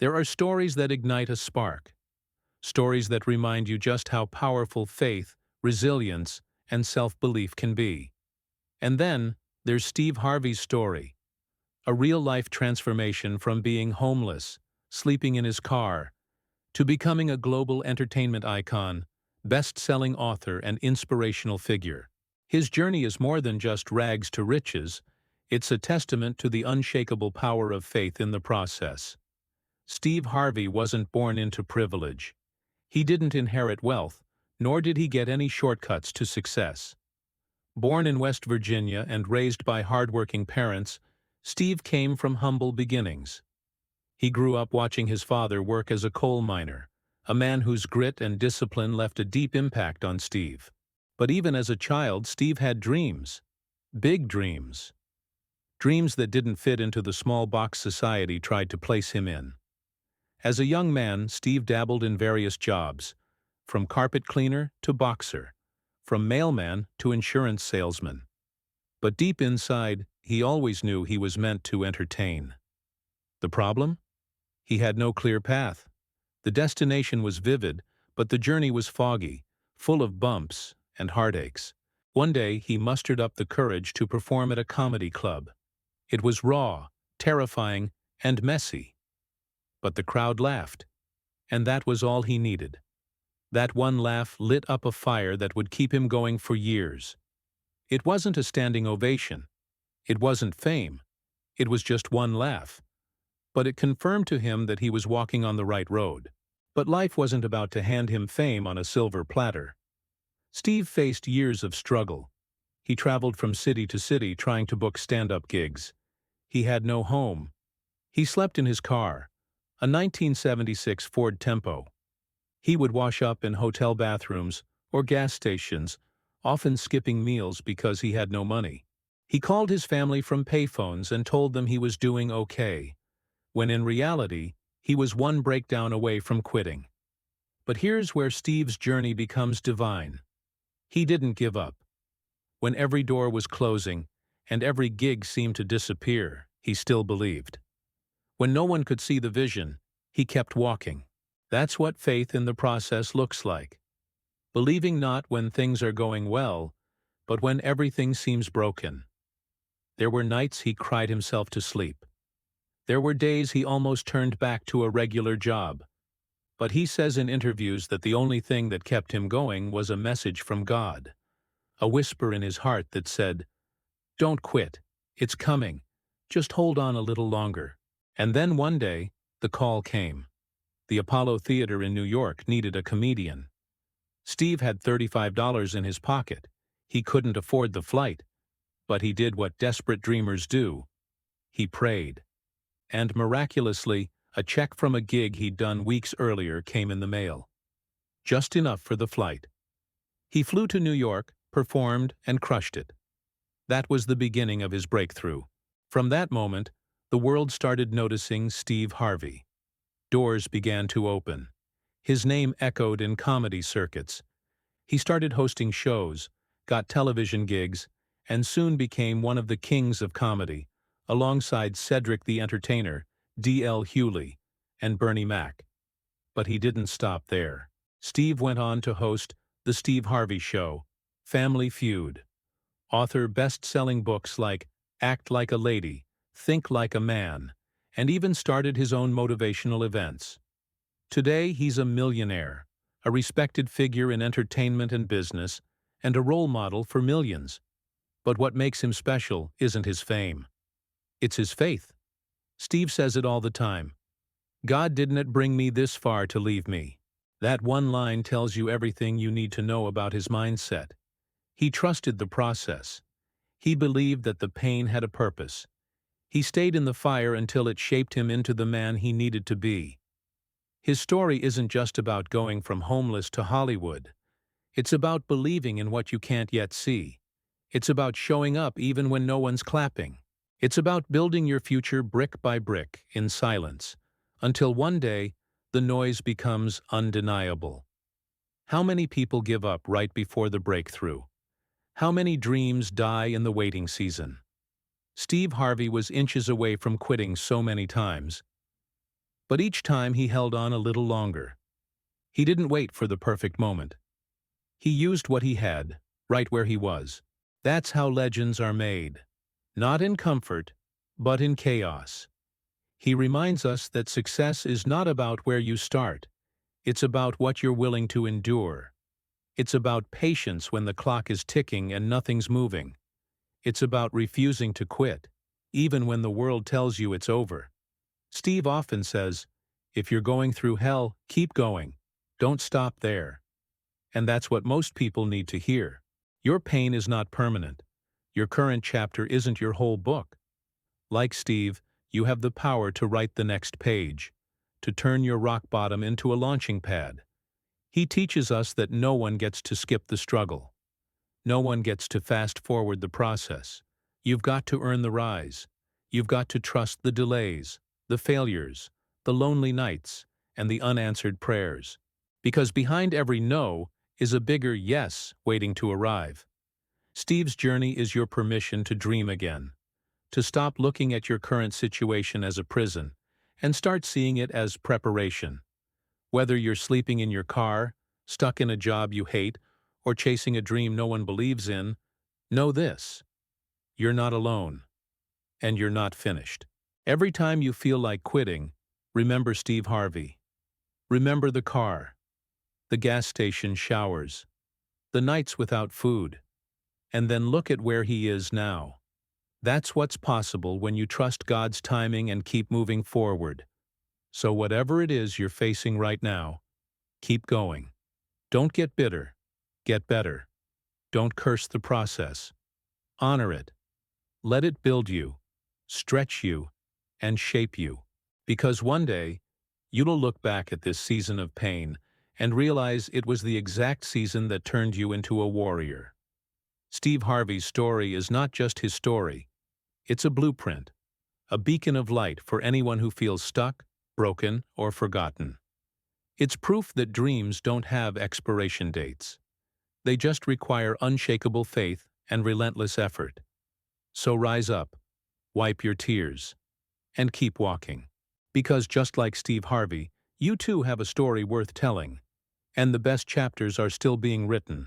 There are stories that ignite a spark, stories that remind you just how powerful faith, resilience, and self-belief can be. And then, there's Steve Harvey's story, a real-life transformation from being homeless, sleeping in his car, to becoming a global entertainment icon, best-selling author, and inspirational figure. His journey is more than just rags to riches, it's a testament to the unshakable power of faith in the process. Steve Harvey wasn't born into privilege. He didn't inherit wealth, nor did he get any shortcuts to success. Born in West Virginia and raised by hardworking parents, Steve came from humble beginnings. He grew up watching his father work as a coal miner, a man whose grit and discipline left a deep impact on Steve. But even as a child, Steve had dreams. Big dreams. Dreams that didn't fit into the small box society tried to place him in. As a young man, Steve dabbled in various jobs, from carpet cleaner to boxer, from mailman to insurance salesman. But deep inside, he always knew he was meant to entertain. The problem? He had no clear path. The destination was vivid, but the journey was foggy, full of bumps and heartaches. One day, he mustered up the courage to perform at a comedy club. It was raw, terrifying, and messy. But the crowd laughed, and that was all he needed. That one laugh lit up a fire that would keep him going for years. It wasn't a standing ovation. It wasn't fame. It was just one laugh. But it confirmed to him that he was walking on the right road. But life wasn't about to hand him fame on a silver platter. Steve faced years of struggle. He traveled from city to city trying to book stand-up gigs. He had no home. He slept in his car, a 1976 Ford Tempo. He would wash up in hotel bathrooms or gas stations, often skipping meals because he had no money. He called his family from payphones and told them he was doing okay, when in reality, he was one breakdown away from quitting. But here's where Steve's journey becomes divine. He didn't give up. When every door was closing and every gig seemed to disappear, he still believed. When no one could see the vision, he kept walking. That's what faith in the process looks like. Believing not when things are going well, but when everything seems broken. There were nights he cried himself to sleep. There were days he almost turned back to a regular job. But he says in interviews that the only thing that kept him going was a message from God. A whisper in his heart that said, "Don't quit. It's coming. Just hold on a little longer." And then one day, the call came. The Apollo Theater in New York needed a comedian. Steve had $35 in his pocket. He couldn't afford the flight. But he did what desperate dreamers do. He prayed. And miraculously, a check from a gig he'd done weeks earlier came in the mail. Just enough for the flight. He flew to New York, performed, and crushed it. That was the beginning of his breakthrough. From that moment, the world started noticing Steve Harvey. Doors began to open. His name echoed in comedy circuits. He started hosting shows, got television gigs, and soon became one of the kings of comedy, alongside Cedric the Entertainer, D.L. Hewley, and Bernie Mac. But he didn't stop there. Steve went on to host The Steve Harvey Show, Family Feud, author best-selling books like Act Like a Lady, Think Like a Man, and even started his own motivational events. Today, he's a millionaire, a respected figure in entertainment and business, and a role model for millions. But what makes him special isn't his fame. It's his faith. Steve says it all the time. God didn't bring me this far to leave me. That one line tells you everything you need to know about his mindset. He trusted the process. He believed that the pain had a purpose. He stayed in the fire until it shaped him into the man he needed to be. His story isn't just about going from homeless to Hollywood. It's about believing in what you can't yet see. It's about showing up even when no one's clapping. It's about building your future brick by brick in silence, until one day, the noise becomes undeniable. How many people give up right before the breakthrough? How many dreams die in the waiting season? Steve Harvey was inches away from quitting so many times. But each time he held on a little longer. He didn't wait for the perfect moment. He used what he had, right where he was. That's how legends are made. Not in comfort, but in chaos. He reminds us that success is not about where you start. It's about what you're willing to endure. It's about patience when the clock is ticking and nothing's moving. It's about refusing to quit, even when the world tells you it's over. Steve often says, if you're going through hell, keep going. Don't stop there. And that's what most people need to hear. Your pain is not permanent. Your current chapter isn't your whole book. Like Steve, you have the power to write the next page, to turn your rock bottom into a launching pad. He teaches us that no one gets to skip the struggle. No one gets to fast forward the process. You've got to earn the rise. You've got to trust the delays, the failures, the lonely nights, and the unanswered prayers. Because behind every no is a bigger yes waiting to arrive. Steve's journey is your permission to dream again, to stop looking at your current situation as a prison and start seeing it as preparation. Whether you're sleeping in your car, stuck in a job you hate, or chasing a dream no one believes in, know this: you're not alone, and you're not finished. Every time you feel like quitting, remember Steve Harvey. Remember the car, the gas station showers, the nights without food, and then look at where he is now. That's what's possible when you trust God's timing and keep moving forward. So whatever it is you're facing right now, keep going. Don't get bitter. Get better. Don't curse the process. Honor it. Let it build you, stretch you, and shape you. Because one day, you'll look back at this season of pain and realize it was the exact season that turned you into a warrior. Steve Harvey's story is not just his story. It's a blueprint, a beacon of light for anyone who feels stuck, broken, or forgotten. It's proof that dreams don't have expiration dates. They just require unshakable faith and relentless effort. So rise up, wipe your tears, and keep walking. Because just like Steve Harvey, you too have a story worth telling, and the best chapters are still being written.